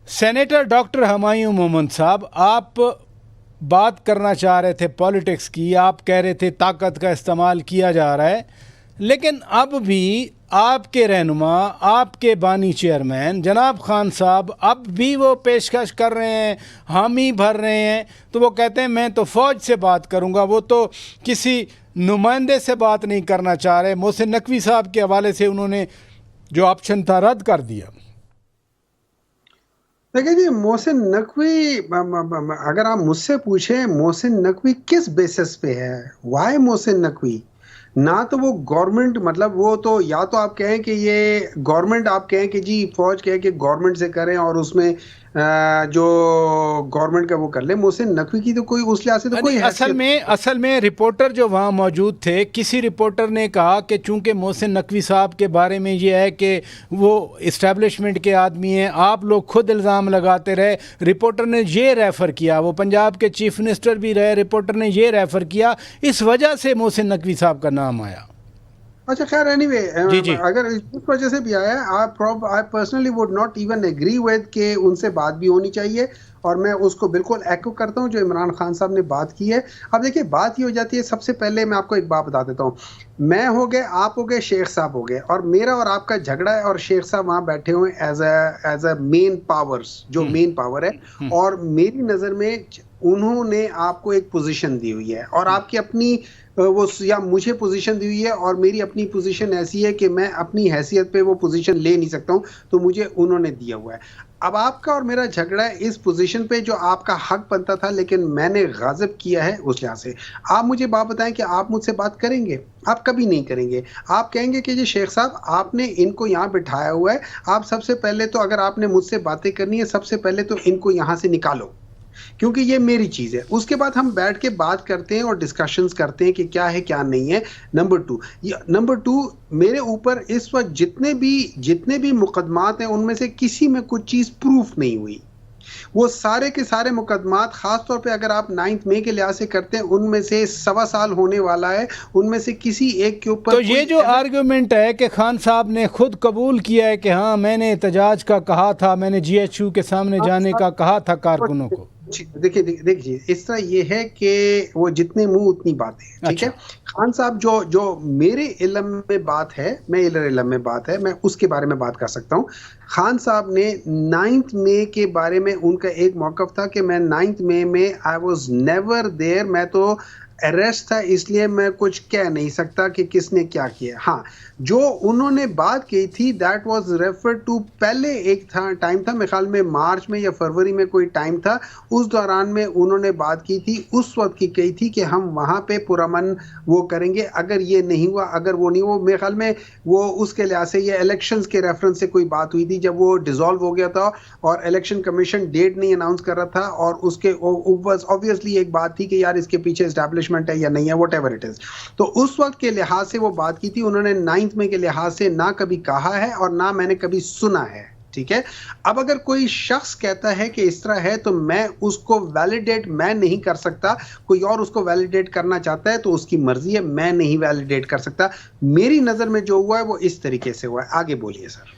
Senator doctor Humayun Mohammad साहब, आप बात करना चाह रहे थे पॉलिटिक्स की, आप कह रहे थे ताकत का इस्तेमाल किया जा रहा है, लेकिन अब भी आपके रहनुमा, आपके बानी चेयरमैन जनाब खान साहब अब भी वो पेशकश कर रहे हैं, हामी भर रहे हैं। तो वो कहते हैं मैं तो फ़ौज से बात करूंगा, वो तो किसी नुमाइंदे से बात नहीं करना चाह रहे। मोहसिन नकवी साहब के हवाले से उन्होंने जो ऑप्शन था रद्द कर दिया। देखिए जी, मोहसिन नकवी, अगर आप मुझसे पूछे मोहसिन नकवी किस बेसिस पे है, वाई मोहसिन नकवी, ना तो वो गवर्नमेंट, मतलब वो तो या तो आप कहें कि ये गवर्नमेंट, आप कहें कि जी फौज कहे कि गवर्नमेंट से करें और उसमें जो गवर्नमेंट का वो कर ले। मोहसिन नकवी की तो कोई उस लिहाज से तो कोई हैसियत। असल में रिपोर्टर जो वहाँ मौजूद थे, किसी रिपोर्टर ने कहा कि चूंकि मोहसिन नकवी साहब के बारे में ये है कि वो इस्टेब्लिशमेंट के आदमी हैं, आप लोग खुद इल्ज़ाम लगाते रहे। रिपोर्टर ने ये रेफ़र किया, वो पंजाब के चीफ मिनिस्टर भी रहे, रिपोर्टर ने ये रेफ़र किया, इस वजह से मोहसिन नकवी साहब का नाम आया। अच्छा, खैर, एनीवे, जी जी अगर इस वजह से भी आया, I personally would not even agree with के उनसे बात भी होनी चाहिए, और मैं उसको बिल्कुल एको करता हूं जो इमरान खान साहब ने बात की है। अब देखिए, बात ये हो जाती है, सबसे पहले मैं आपको एक बात बता देता हूं। मैं हो गए, आप हो गए, शेख साहब हो गए, और मेरा और आपका झगड़ा है, और शेख साहब वहां बैठे हुए एज अ मेन पावर्स, जो मेन पावर है, और मेरी नजर में उन्होंने आपको एक पोजीशन दी हुई है, और आपकी अपनी वो, या मुझे पोजीशन दी हुई है, और मेरी अपनी पोजीशन ऐसी है कि मैं अपनी हैसियत पे वो पोजीशन ले नहीं सकता हूं, तो मुझे उन्होंने दिया हुआ है। अब आपका और मेरा झगड़ा है इस पोजीशन पे, जो आपका हक बनता था, लेकिन मैंने गाज़िब किया है उस लिहाज से। आप मुझे बात बताएं कि आप मुझसे बात करेंगे? आप कभी नहीं करेंगे। आप कहेंगे कि जी शेख साहब, आपने इनको यहाँ बिठाया हुआ है, आप सबसे पहले तो, अगर आपने मुझसे बातें करनी है, सबसे पहले तो इनको यहाँ से निकालो, क्योंकि ये मेरी चीज है। उसके बाद हम बैठ के बात करते हैं और डिस्कशंस करते हैं कि क्या है क्या नहीं है। नंबर टू, मेरे ऊपर इस वक्त जितने भी मुकदमात हैं, उनमें से किसी में कुछ चीज प्रूफ नहीं हुई। वो सारे के सारे मुकदमात, खास तौर पे अगर आप 9 मई के लिहाज से करते हैं, उनमें से 1.25 साल होने वाला है, उनमें से किसी एक के ऊपर। तो ये जो आर्गुमेंट है कि खान साहब ने खुद कबूल किया है कि हाँ मैंने एहतजाज का कहा था, मैंने GHQ के सामने जाने का कहा था कारकुनों को। देखिए, इस तरह ये है कि वो जितने मुंह उतनी बातें, ठीक है। खान साहब जो मेरे इल्म में बात है, मैं उसके बारे में बात कर सकता हूँ। खान साहब ने 9 मई के बारे में उनका एक मौक़िफ़ था कि मैं 9 मई में आई वाज नेवर देयर, मैं तो अरेस्ट था, इसलिए मैं कुछ कह नहीं सकता कि किसने क्या किया। हाँ, जो उन्होंने बात की थी दैट वाज रेफर टू, पहले एक टाइम था, मेरे ख्याल में मार्च में या फरवरी में कोई टाइम था, उस दौरान में उन्होंने बात की थी, उस वक्त की कही थी कि हम वहाँ पे पुरअमन वो करेंगे। अगर ये नहीं हुआ, अगर वो नहीं हुआ, मेरे ख्याल में वो उसके लिहाज से ये इलेक्शंस के रेफरेंस से कोई बात हुई थी, जब वो डिसॉल्व हो गया था और इलेक्शन कमीशन डेट नहीं अनाउंस कर रहा था, और उसके ऑब्वियसली एक बात थी कि यार इसके पीछे एस्टैब्लिशमेंट है या नहीं है, व्हाटएवर इट इज। तो उस वक्त के लिहाज से वो बात की थी। उन्होंने 9 मई के लिहाज से ना कभी कहा है और ना मैंने कभी सुना है, ठीक है। अब अगर कोई शख्स कहता है कि इस तरह है, तो मैं उसको वैलिडेट मैं नहीं कर सकता। कोई और उसको वैलिडेट करना चाहता है तो उसकी मर्जी है, मैं नहीं वैलिडेट कर सकता। मेरी नजर में जो हुआ है वो इस तरीके से हुआ है। आगे बोलिए सर।